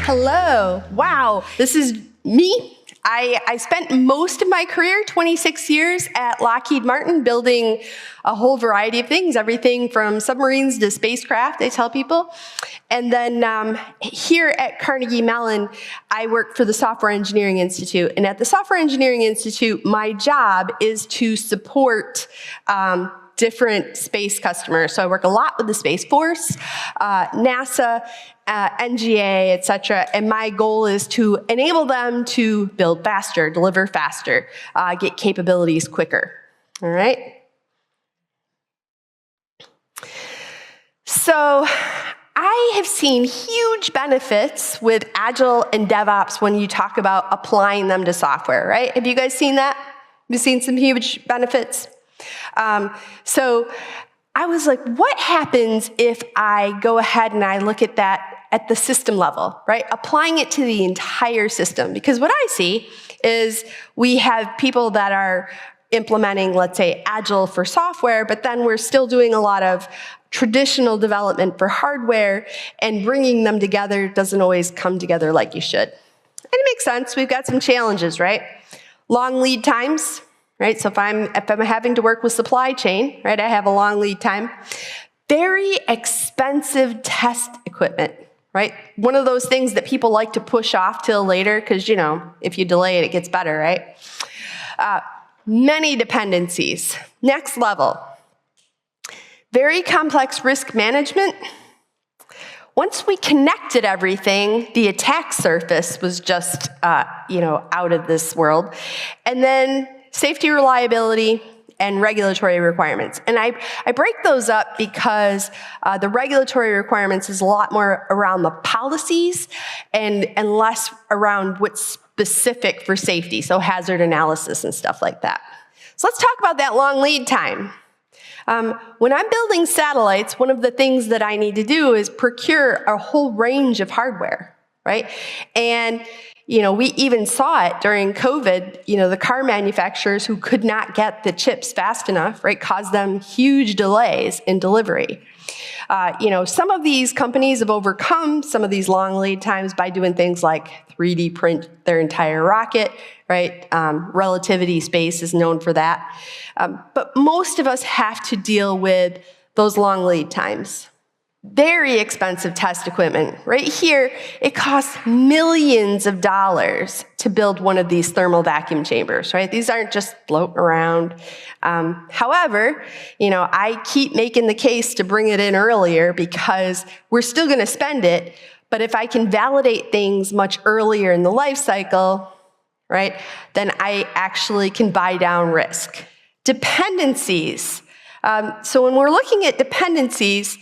Hello. Wow. This is me. I spent most of my career, 26 years, at Lockheed Martin building a whole variety of things, everything from submarines to spacecraft, I tell people. And then here at Carnegie Mellon, I work for the Software Engineering Institute. And at the Software Engineering Institute, my job is to support different space customers. So I work a lot with the Space Force, NASA, NGA, et cetera, and my goal is to enable them to build faster, deliver faster, get capabilities quicker, all right? So I have seen huge benefits with Agile and DevOps when you talk about applying them to software, right? Have you guys seen that? Have you seen some huge benefits? So I was like, what happens if I go ahead and I look at that at the system level, right? Applying it to the entire system. Because what I see is we have people that are implementing, let's say, Agile for software, but then we're still doing a lot of traditional development for hardware, and bringing them together doesn't always come together like you should. And it makes sense. We've got some challenges, right? Long lead times. Right, so if I'm having to work with supply chain, right, I have a long lead time. Very expensive test equipment, right? One of those things that people like to push off till later because, you know, if you delay it, it gets better, right? Many dependencies. Next level. Very complex risk management. Once we connected everything, the attack surface was just, out of this world. And then safety, reliability, and regulatory requirements. And I break those up because the regulatory requirements is a lot more around the policies and less around what's specific for safety, so hazard analysis and stuff like that. So let's talk about that long lead time. When I'm building satellites, one of the things that I need to do is procure a whole range of hardware, right? And we even saw it during COVID, the car manufacturers who could not get the chips fast enough, right, caused them huge delays in delivery. Some of these companies have overcome some of these long lead times by doing things like 3D print their entire rocket, right? Relativity space is known for that. But most of us have to deal with those long lead times. Very expensive test equipment. Right here, it costs millions of dollars to build one of these thermal vacuum chambers, right? These aren't just floating around. However, I keep making the case to bring it in earlier because we're still going to spend it, but if I can validate things much earlier in the life cycle, right, then I actually can buy down risk. Dependencies. So when we're looking at dependencies,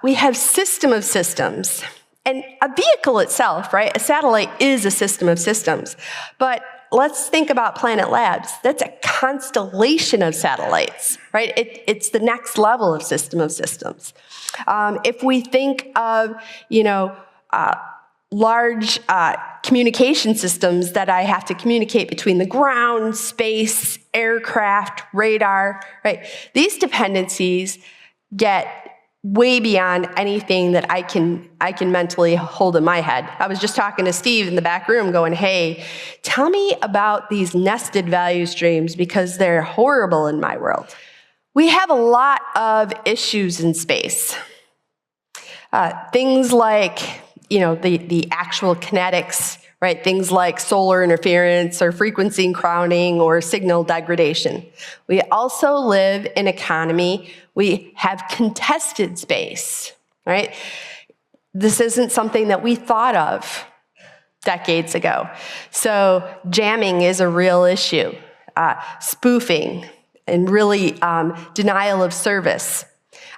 we have system of systems. And a vehicle itself, right, a satellite is a system of systems. But let's think about Planet Labs. That's a constellation of satellites, right? It's the next level of systems. If we think of, large communication systems that I have to communicate between the ground, space, aircraft, radar, right? These dependencies get way beyond anything that I can mentally hold in my head. I was just talking to Steve in the back room going, hey, tell me about these nested value streams because they're horrible in my world. We have a lot of issues in space. Things like the actual kinetics, right? Things like solar interference or frequency crowding or signal degradation. We also live in an economy. We have contested space, right? This isn't something that we thought of decades ago. So jamming is a real issue. Spoofing and really denial of service.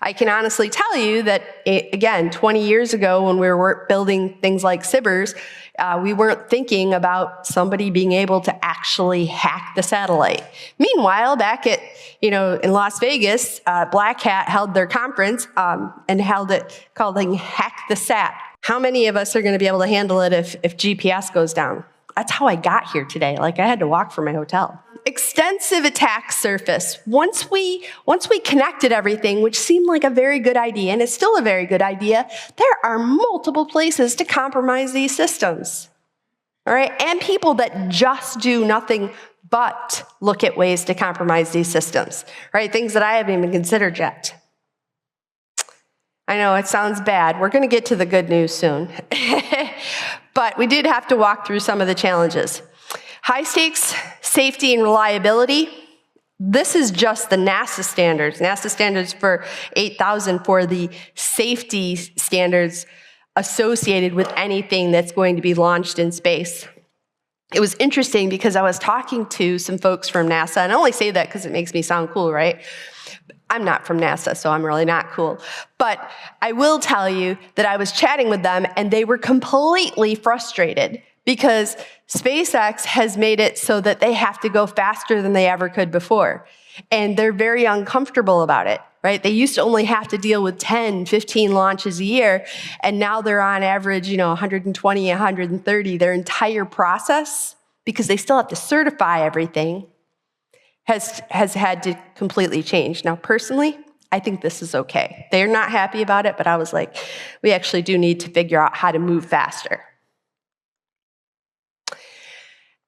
I can honestly tell you that, again, 20 years ago when we were building things like SIBRs, we weren't thinking about somebody being able to actually hack the satellite. Meanwhile, back at, in Las Vegas, Black Hat held their conference and held it called Hack the Sat. How many of us are going to be able to handle it if GPS goes down? That's how I got here today. Like, I had to walk from my hotel. Extensive attack surface. Once we connected everything, which seemed like a very good idea, and it's still a very good idea, there are multiple places to compromise these systems. All right, and people that just do nothing but look at ways to compromise these systems, right? Things that I haven't even considered yet. I know it sounds bad. We're going to get to the good news soon. But we did have to walk through some of the challenges. High stakes, safety, and reliability. This is just the NASA standards. NASA standards for 8,000 for the safety standards associated with anything that's going to be launched in space. It was interesting because I was talking to some folks from NASA, and I only say that because it makes me sound cool, right? I'm not from NASA, so I'm really not cool. But I will tell you that I was chatting with them, and they were completely frustrated because SpaceX has made it so that they have to go faster than they ever could before. And they're very uncomfortable about it, right? They used to only have to deal with 10, 15 launches a year, and now they're on average, 120, 130. Their entire process, because they still have to certify everything, has had to completely change. Now, personally, I think this is okay. They're not happy about it, but I was like, we actually do need to figure out how to move faster.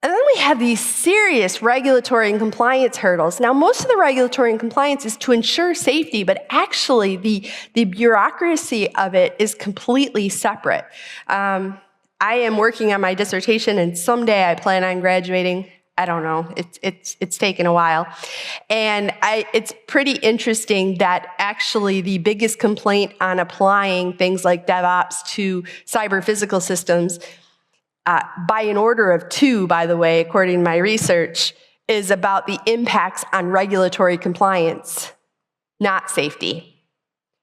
And then we have these serious regulatory and compliance hurdles. Now, most of the regulatory and compliance is to ensure safety, but actually the bureaucracy of it is completely separate. I am working on my dissertation, and someday I plan on graduating. I don't know. It's taken a while. And it's pretty interesting that actually the biggest complaint on applying things like DevOps to cyber physical systems, by an order of 2, by the way, according to my research, is about the impacts on regulatory compliance, not safety,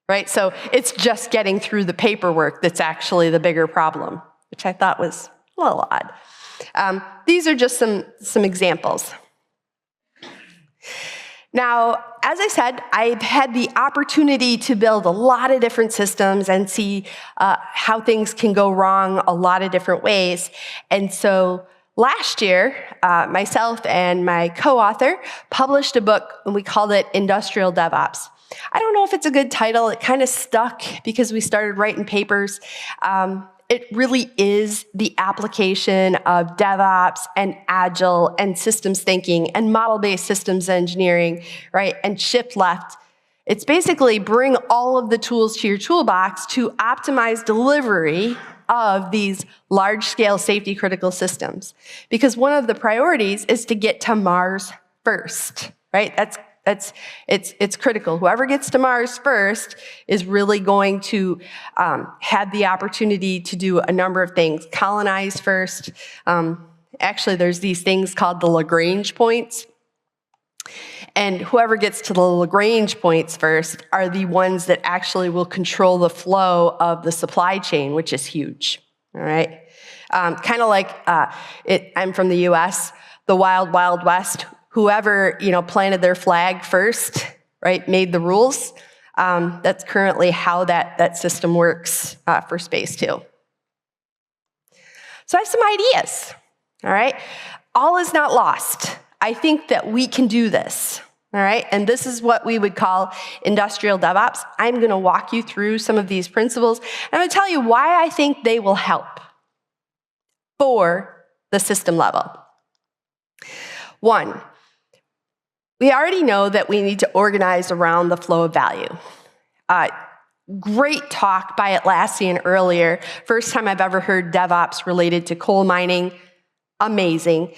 right? So it's just getting through the paperwork that's actually the bigger problem, which I thought was a little odd. These are just some examples. Now, as I said, I've had the opportunity to build a lot of different systems and see how things can go wrong a lot of different ways. And so last year, myself and my co-author published a book, and we called it Industrial DevOps. I don't know if it's a good title. It kind of stuck because we started writing papers. It really is the application of DevOps and Agile and systems thinking and model-based systems engineering, right, and shift left. It's basically bring all of the tools to your toolbox to optimize delivery of these large-scale safety-critical systems. Because one of the priorities is to get to Mars first, right? It's critical. Whoever gets to Mars first is really going to have the opportunity to do a number of things. Colonize first. Actually, there's these things called the Lagrange points. And whoever gets to the Lagrange points first are the ones that actually will control the flow of the supply chain, which is huge. All right? Kind of like, I'm from the US, the Wild Wild West. Whoever, planted their flag first, right, made the rules. That's currently how that system works for space too. So I have some ideas, all right? All is not lost. I think that we can do this, all right? And this is what we would call industrial DevOps. I'm going to walk you through some of these principles, and I'm going to tell you why I think they will help for the system level. 1, we already know that we need to organize around the flow of value. Great talk by Atlassian earlier. First time I've ever heard DevOps related to coal mining. Amazing.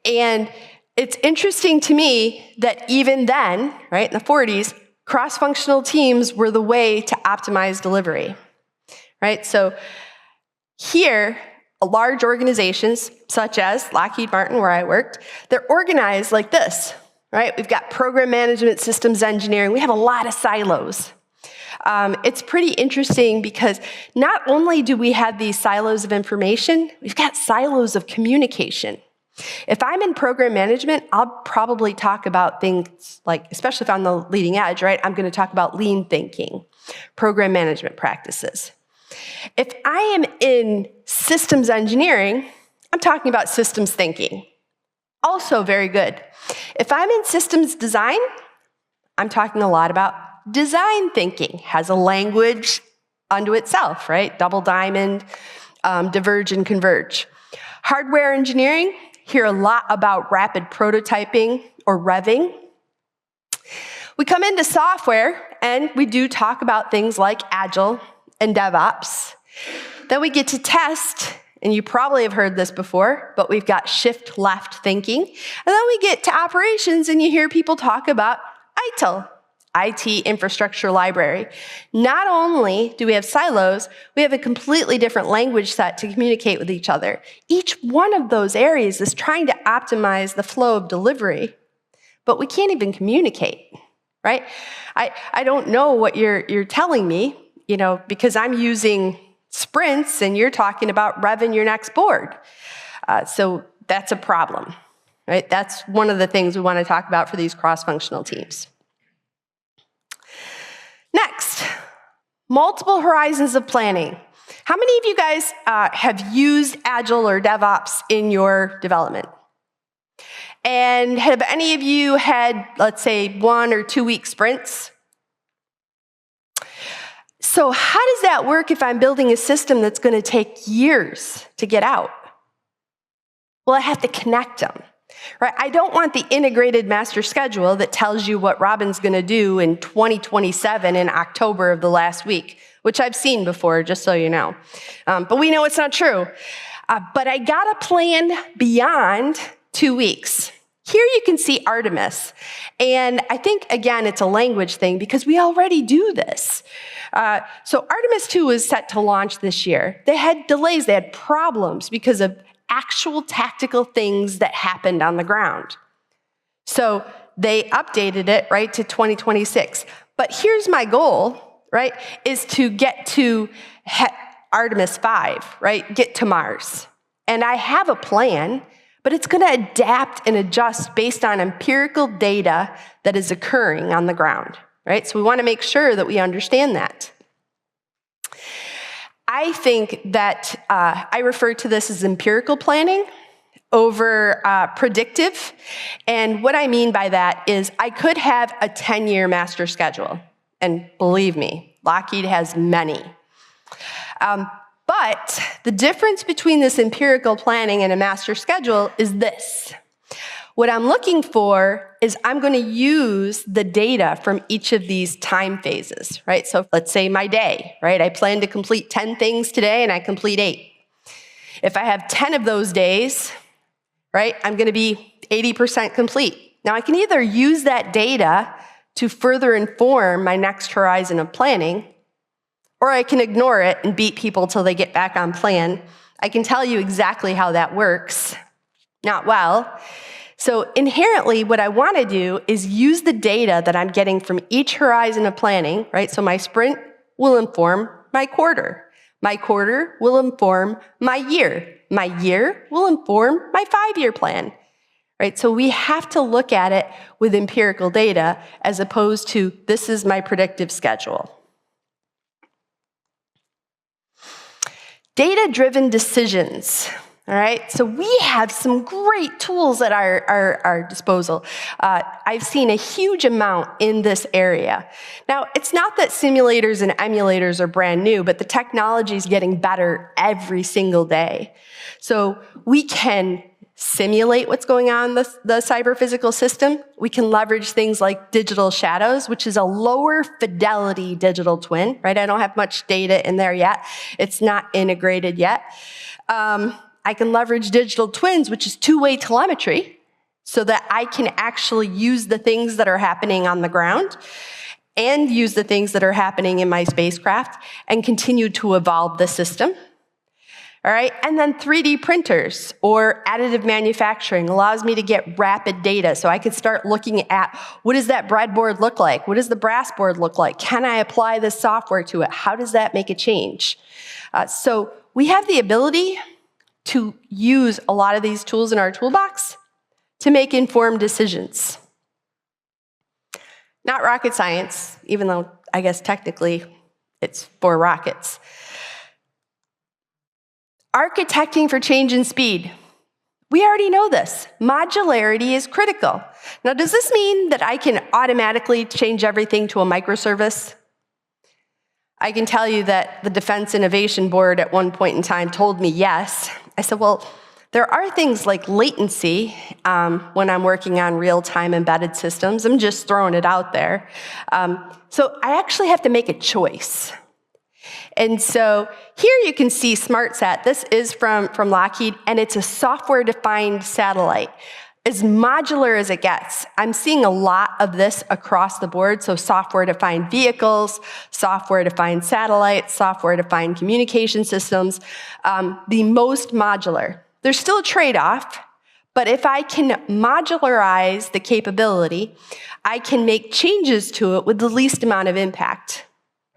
And it's interesting to me that even then, right, in the 40s, cross-functional teams were the way to optimize delivery, right? So here, large organizations, such as Lockheed Martin, where I worked, they're organized like this. Right? We've got program management, systems engineering. We have a lot of silos. It's pretty interesting because not only do we have these silos of information, we've got silos of communication. If I'm in program management, I'll probably talk about things like, especially if I'm the leading edge, right? I'm going to talk about lean thinking, program management practices. If I am in systems engineering, I'm talking about systems thinking. Also very good. If I'm in systems design, I'm talking a lot about design thinking. Has a language unto itself, right? Double diamond, diverge and converge. Hardware engineering, hear a lot about rapid prototyping or revving. We come into software and we do talk about things like Agile and DevOps. Then we get to test, and you probably have heard this before, but we've got shift left thinking. And then we get to operations and you hear people talk about ITIL, IT Infrastructure Library. Not only do we have silos, we have a completely different language set to communicate with each other. Each one of those areas is trying to optimize the flow of delivery, but we can't even communicate, right? I don't know what you're telling me, because I'm using sprints and you're talking about revving your next board. So that's a problem, right? That's one of the things we want to talk about for these cross-functional teams. Next, multiple horizons of planning. How many of you guys have used Agile or DevOps in your development? And have any of you had, let's say, 1 or 2 week sprints? So how does that work if I'm building a system that's going to take years to get out? Well, I have to connect them, right? I don't want the integrated master schedule that tells you what Robin's going to do in 2027 in October of the last week, which I've seen before, just so you know. But we know it's not true. But I got a plan beyond 2 weeks. Here you can see Artemis. And I think, again, it's a language thing because we already do this. So Artemis 2 was set to launch this year. They had delays, they had problems because of actual tactical things that happened on the ground. So they updated it, right, to 2026. But here's my goal, right, is to get to Artemis 5, right, get to Mars. And I have a plan, but it's going to adapt and adjust based on empirical data that is occurring on the ground, right? So we want to make sure that we understand that. I think that I refer to this as empirical planning over predictive. And what I mean by that is I could have a 10-year master schedule. And believe me, Lockheed has many. But the difference between this empirical planning and a master schedule is this. What I'm looking for is I'm going to use the data from each of these time phases, right? So let's say my day, right? I plan to complete 10 things today and I complete 8. If I have 10 of those days, right, I'm going to be 80% complete. Now I can either use that data to further inform my next horizon of planning, or I can ignore it and beat people till they get back on plan. I can tell you exactly how that works. Not well. So inherently, what I want to do is use the data that I'm getting from each horizon of planning, right? So my sprint will inform my quarter. My quarter will inform my year. My year will inform my 5-year plan, right? So we have to look at it with empirical data as opposed to this is my predictive schedule. Data-driven decisions. All right, so we have some great tools at our disposal. I've seen a huge amount in this area. Now, it's not that simulators and emulators are brand new, but the technology is getting better every single day. So we can simulate what's going on in the cyber-physical system. We can leverage things like digital shadows, which is a lower fidelity digital twin, right? I don't have much data in there yet. It's not integrated yet. I can leverage digital twins, which is two-way telemetry, so that I can actually use the things that are happening on the ground and use the things that are happening in my spacecraft and continue to evolve the system. All right, and then 3D printers or additive manufacturing allows me to get rapid data, so I can start looking at what does that breadboard look like? What does the brass board look like? Can I apply this software to it? How does that make a change? So we have the ability to use a lot of these tools in our toolbox to make informed decisions. Not rocket science, even though I guess technically it's for rockets. Architecting for change and speed. We already know this. Modularity is critical. Now, does this mean that I can automatically change everything to a microservice? I can tell you that the Defense Innovation Board at one point in time told me yes. I said, well, there are things like latency when I'm working on real-time embedded systems. I'm just throwing it out there. So I actually have to make a choice. And so here you can see SmartSat. This is from Lockheed, and it's a software-defined satellite. As modular as it gets. I'm seeing a lot of this across the board, so software-defined vehicles, software-defined satellites, software-defined communication systems, the most modular. There's still a trade-off, but if I can modularize the capability, I can make changes to it with the least amount of impact.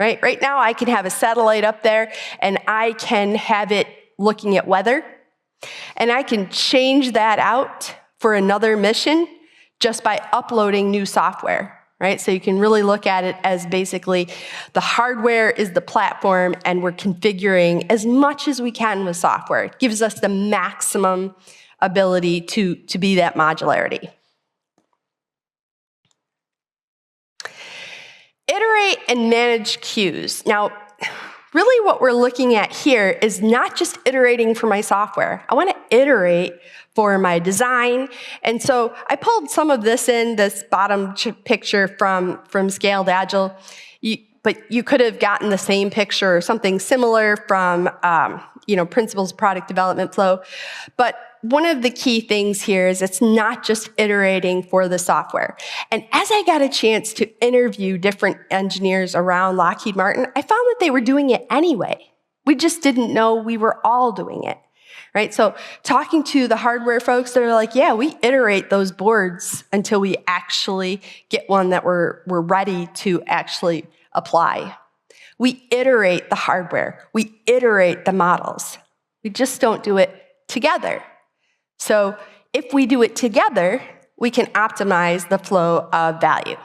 Right now, I can have a satellite up there, and I can have it looking at weather, and I can change that out for another mission just by uploading new software, right? So you can really look at it as basically the hardware is the platform, and we're configuring as much as we can with software. It gives us the maximum ability to be that modularity. Iterate and manage queues. Now, really what we're looking at here is not just iterating for my software. I want to iterate for my design. And so I pulled some of this in, this bottom picture from Scaled Agile. But you could have gotten the same picture or something similar from Principles of Product Development Flow. But one of the key things here is it's not just iterating for the software. And as I got a chance to interview different engineers around Lockheed Martin, I found that they were doing it anyway. We just didn't know we were all doing it, right? So talking to the hardware folks, they're like, yeah, we iterate those boards until we actually get one that we're ready to actually apply. We iterate the hardware. We iterate the models. We just don't do it together. So if we do it together, we can optimize the flow of value.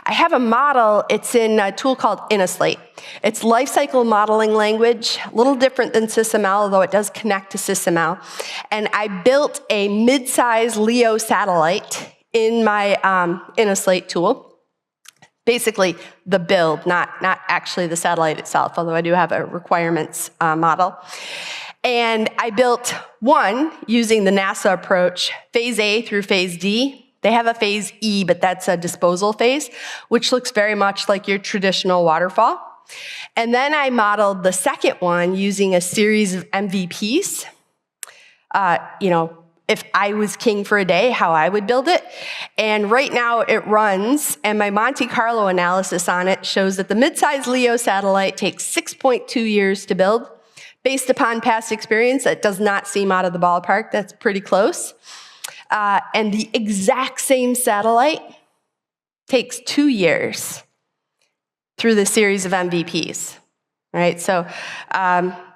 I have a model. It's in a tool called Innoslate. It's lifecycle modeling language, a little different than SysML, although it does connect to SysML. And I built a mid-size LEO satellite in my Innoslate tool. Basically, the build, not actually the satellite itself, although I do have a requirements model. And I built one using the NASA approach, phase A through phase D. They have a phase E, but that's a disposal phase, which looks very much like your traditional waterfall. And then I modeled the second one using a series of MVPs. If I was king for a day, how I would build it. And right now it runs, and my Monte Carlo analysis on it shows that the mid-size LEO satellite takes 6.2 years to build. Based upon past experience, that does not seem out of the ballpark. That's pretty close. And the exact same satellite takes 2 years through the series of MVPs, right? So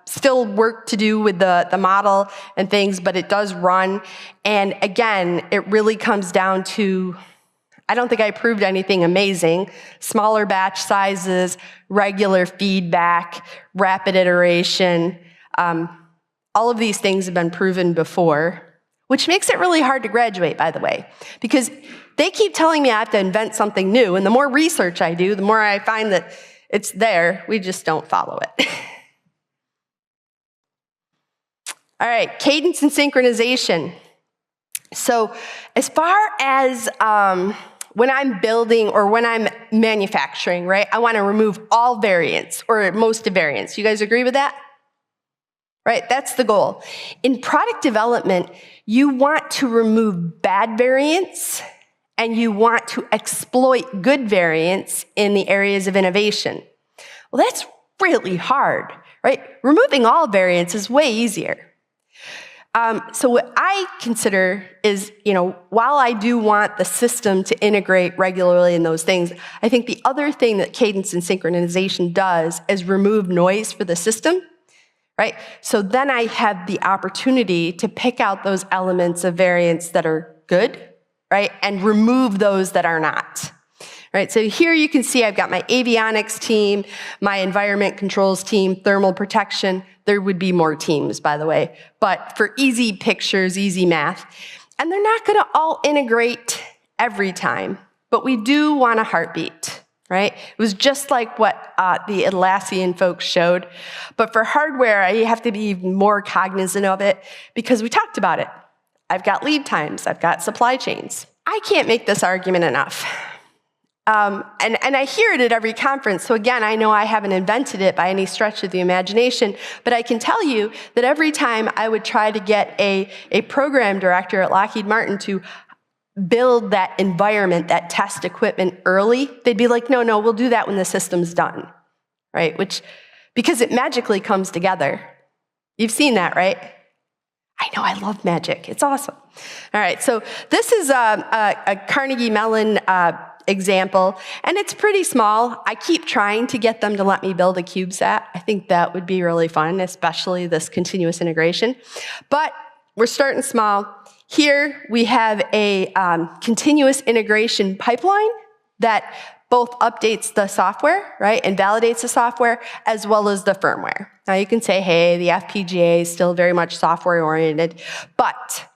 still work to do with the model and things, but it does run. And again, it really comes down to, I don't think I proved anything amazing. Smaller batch sizes, regular feedback, rapid iteration. All of these things have been proven before, which makes it really hard to graduate, by the way, because they keep telling me I have to invent something new. And the more research I do, the more I find that it's there. We just don't follow it. All right, cadence and synchronization. So as far as when I'm building or when I'm manufacturing, right, I want to remove all variants or most of variants. You guys agree with that? Right, that's the goal. In product development, you want to remove bad variants and you want to exploit good variants in the areas of innovation. Well, that's really hard, right? Removing all variants is way easier. So what I consider is, while I do want the system to integrate regularly in those things, I think the other thing that cadence and synchronization does is remove noise for the system, right? So then I have the opportunity to pick out those elements of variance that are good, right? And remove those that are not, right? So here you can see I've got my avionics team, my environment controls team, thermal protection. There would be more teams, by the way, but for easy pictures, easy math. And they're not gonna all integrate every time, but we do want a heartbeat, right? It was just like what the Atlassian folks showed. But for hardware, you have to be even more cognizant of it because we talked about it. I've got lead times, I've got supply chains. I can't make this argument enough. And I hear it at every conference, so again, I know I haven't invented it by any stretch of the imagination, but I can tell you that every time I would try to get a program director at Lockheed Martin to build that environment, that test equipment early, they'd be like, no, we'll do that when the system's done, right? Because it magically comes together. You've seen that, right? I know, I love magic. It's awesome. All right, so this is a Carnegie Mellon example, and it's pretty small. I keep trying to get them to let me build a CubeSat. I think that would be really fun, especially this continuous integration. But we're starting small. Here we have a continuous integration pipeline that both updates the software, right, and validates the software, as well as the firmware. Now you can say, hey, the FPGA is still very much software-oriented, but,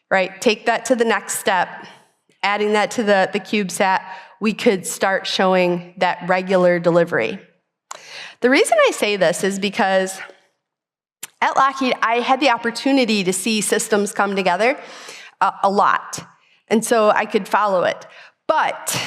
right, take that to the next step. Adding that to the CubeSat, we could start showing that regular delivery. The reason I say this is because at Lockheed, I had the opportunity to see systems come together a lot, and so I could follow it. But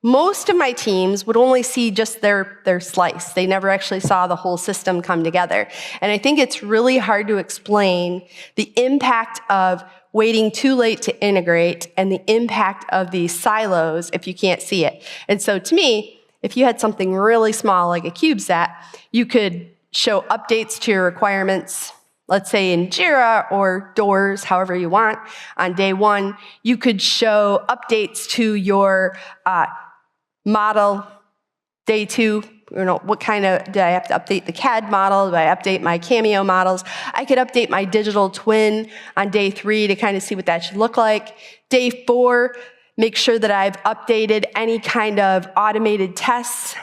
most of my teams would only see just their slice. They never actually saw the whole system come together. And I think it's really hard to explain the impact of waiting too late to integrate and the impact of these silos if you can't see it. And so to me, if you had something really small like a CubeSat, you could show updates to your requirements, let's say in Jira or Doors, however you want. On day one, you could show updates to your model. Day two, what kind of, do I have to update the CAD model? Do I update my Cameo models? I could update my digital twin on day 3 to kind of see what that should look like. Day 4, make sure that I've updated any kind of automated tests.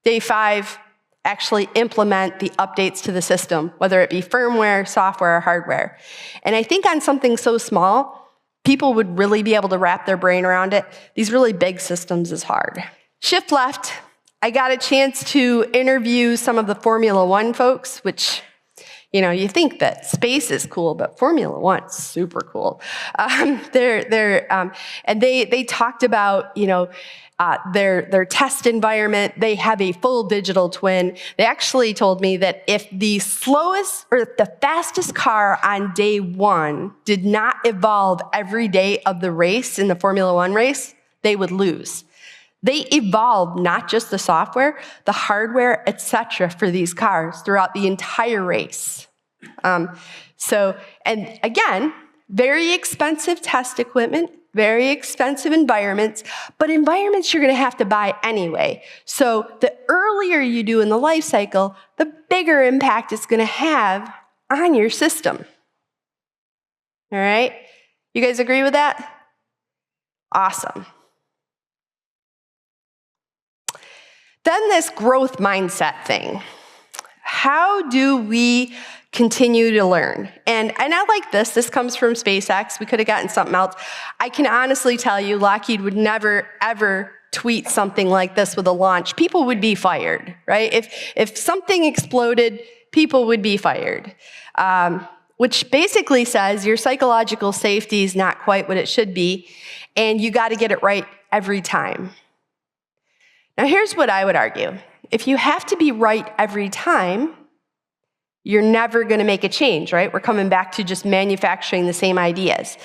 Day 5, actually implement the updates to the system, whether it be firmware, software, or hardware. And I think on something so small, people would really be able to wrap their brain around it. These really big systems is hard. Shift left. I got a chance to interview some of the Formula One folks, which, you think that space is cool, but Formula One's super cool. And they talked about, their test environment. They have a full digital twin. They actually told me that if the slowest or the fastest car on day 1 did not evolve every day of the race in the Formula One race, they would lose. They evolved not just the software, the hardware, etc., for these cars throughout the entire race. And again, very expensive test equipment, very expensive environments, but environments you're going to have to buy anyway. So the earlier you do in the life cycle, the bigger impact it's going to have on your system. All right? You guys agree with that? Awesome. Then this growth mindset thing. How do we continue to learn? And I like this. This comes from SpaceX. We could have gotten something else. I can honestly tell you, Lockheed would never, ever tweet something like this with a launch. People would be fired, right? If something exploded, people would be fired. Which basically says your psychological safety is not quite what it should be, and you got to get it right every time. Now, here's what I would argue. If you have to be right every time, you're never going to make a change, right? We're coming back to just manufacturing the same ideas.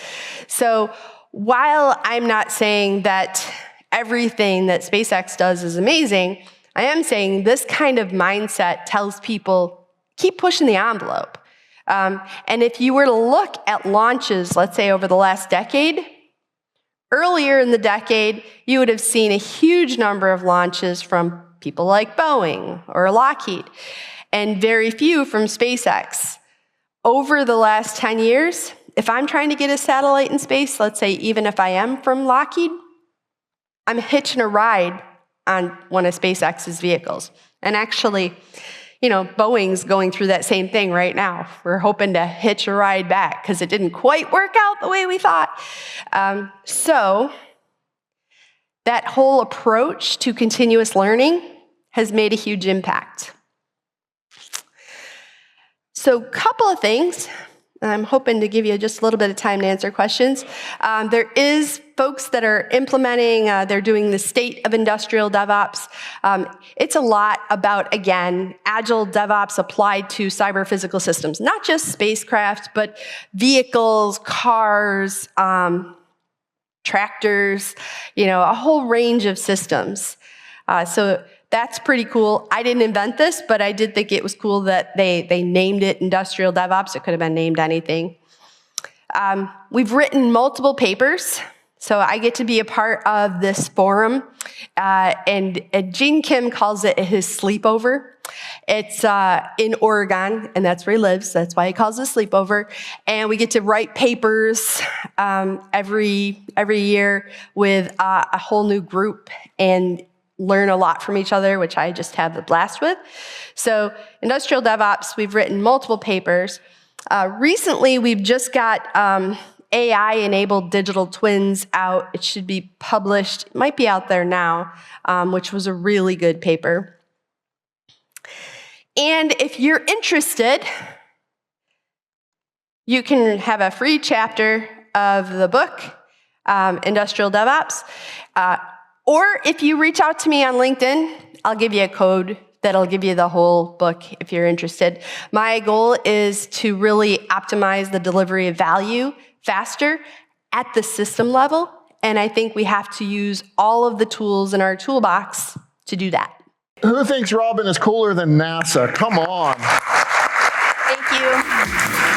So while I'm not saying that everything that SpaceX does is amazing, I am saying this kind of mindset tells people, keep pushing the envelope. And if you were to look at launches, let's say over the last decade, earlier in the decade, you would have seen a huge number of launches from people like Boeing or Lockheed, and very few from SpaceX. Over the last 10 years, if I'm trying to get a satellite in space, let's say even if I am from Lockheed, I'm hitching a ride on one of SpaceX's vehicles. And actually, Boeing's going through that same thing right now. We're hoping to hitch a ride back because it didn't quite work out the way we thought. So that whole approach to continuous learning has made a huge impact. So a couple of things. I'm hoping to give you just a little bit of time to answer questions. There is folks that are implementing, they're doing the state of industrial DevOps. It's a lot about, again, Agile DevOps applied to cyber physical systems, not just spacecraft, but vehicles, cars, tractors, a whole range of systems. So that's pretty cool. I didn't invent this, but I did think it was cool that they named it Industrial DevOps. It could have been named anything. We've written multiple papers, so I get to be a part of this forum. And Gene Kim calls it his sleepover. It's in Oregon, and that's where he lives. That's why he calls it sleepover. And we get to write papers every year with a whole new group and learn a lot from each other, which I just have the blast with. So industrial DevOps, we've written multiple papers. Recently, we've just got AI-enabled digital twins out. It should be published. It might be out there now, which was a really good paper. And if you're interested, you can have a free chapter of the book, Industrial DevOps. Or if you reach out to me on LinkedIn, I'll give you a code that'll give you the whole book if you're interested. My goal is to really optimize the delivery of value faster at the system level, and I think we have to use all of the tools in our toolbox to do that. Who thinks Robin is cooler than NASA? Come on. Thank you.